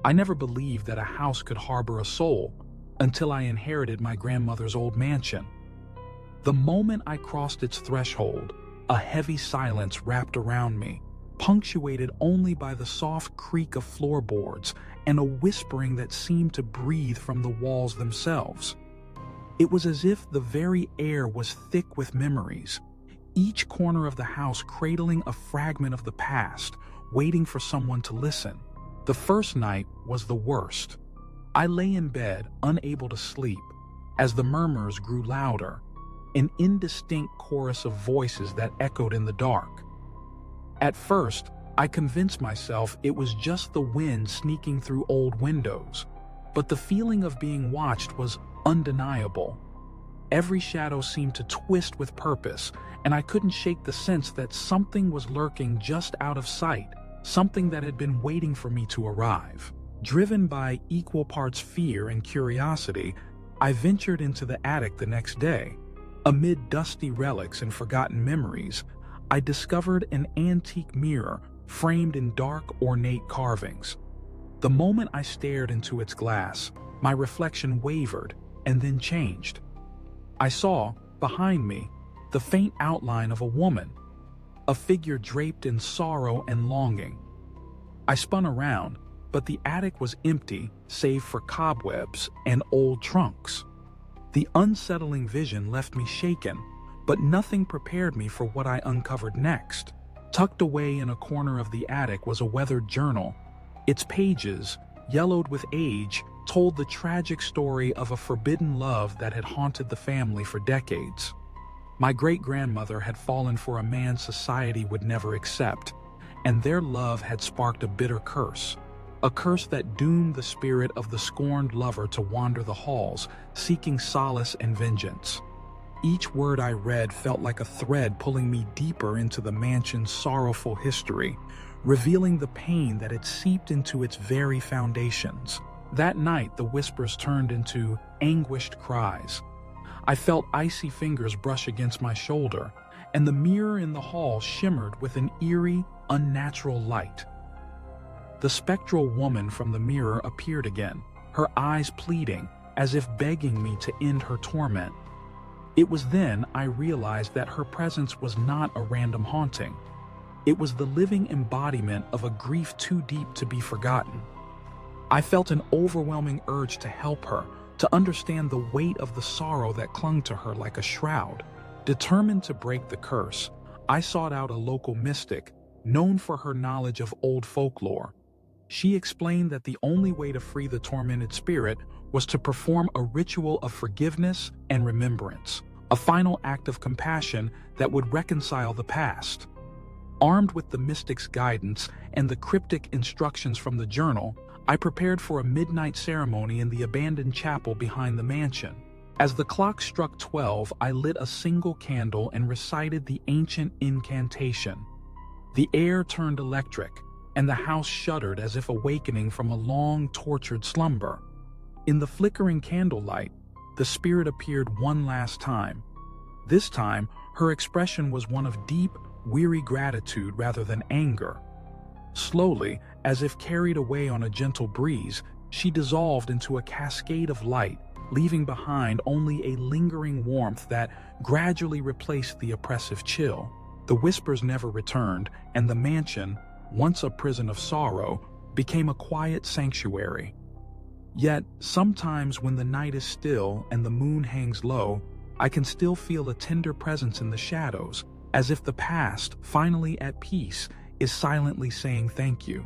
I never believed that a house could harbor a soul until I inherited my grandmother's old mansion. The moment I crossed its threshold, a heavy silence wrapped around me, punctuated only by the soft creak of floorboards and a whispering that seemed to breathe from the walls themselves. It was as if the very air was thick with memories, each corner of the house cradling a fragment of the past, waiting for someone to listen. The first night was the worst. I lay in bed, unable to sleep, as the murmurs grew louder, an indistinct chorus of voices that echoed in the dark. At first, I convinced myself it was just the wind sneaking through old windows, but the feeling of being watched was undeniable. Every shadow seemed to twist with purpose, and I couldn't shake the sense that something was lurking just out of sight, something that had been waiting for me to arrive. Driven by equal parts fear and curiosity, I ventured into the attic the next day. Amid dusty relics and forgotten memories, I discovered an antique mirror framed in dark, ornate carvings. The moment I stared into its glass, my reflection wavered and then changed. I saw, behind me, the faint outline of a woman, a figure draped in sorrow and longing. I spun around, but the attic was empty save for cobwebs and old trunks. The unsettling vision left me shaken, but nothing prepared me for what I uncovered next. Tucked away in a corner of the attic was a weathered journal. Its pages, yellowed with age, told the tragic story of a forbidden love that had haunted the family for decades. My great-grandmother had fallen for a man society would never accept, and their love had sparked a bitter curse. A curse that doomed the spirit of the scorned lover to wander the halls, seeking solace and vengeance. Each word I read felt like a thread pulling me deeper into the mansion's sorrowful history, revealing the pain that had seeped into its very foundations. That night, the whispers turned into anguished cries. I felt icy fingers brush against my shoulder, and the mirror in the hall shimmered with an eerie, unnatural light. The spectral woman from the mirror appeared again, her eyes pleading, as if begging me to end her torment. It was then I realized that her presence was not a random haunting. It was the living embodiment of a grief too deep to be forgotten. I felt an overwhelming urge to help her, to understand the weight of the sorrow that clung to her like a shroud. Determined to break the curse, I sought out a local mystic, known for her knowledge of old folklore. She explained that the only way to free the tormented spirit was to perform a ritual of forgiveness and remembrance, a final act of compassion that would reconcile the past. Armed with the mystic's guidance and the cryptic instructions from the journal, I prepared for a midnight ceremony in the abandoned chapel behind the mansion. As the clock struck 12, I lit a single candle and recited the ancient incantation. The air turned electric, and the house shuddered as if awakening from a long, tortured slumber. In the flickering candlelight, the spirit appeared one last time. This time, her expression was one of deep, weary gratitude rather than anger. Slowly, as if carried away on a gentle breeze, she dissolved into a cascade of light, leaving behind only a lingering warmth that gradually replaced the oppressive chill. The whispers never returned, and the mansion, once a prison of sorrow, became a quiet sanctuary. Yet, sometimes when the night is still and the moon hangs low, I can still feel a tender presence in the shadows, as if the past, finally at peace, is silently saying thank you.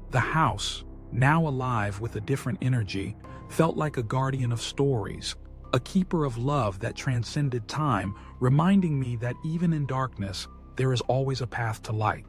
The house, now alive with a different energy, felt like a guardian of stories, a keeper of love that transcended time, reminding me that even in darkness, there is always a path to light.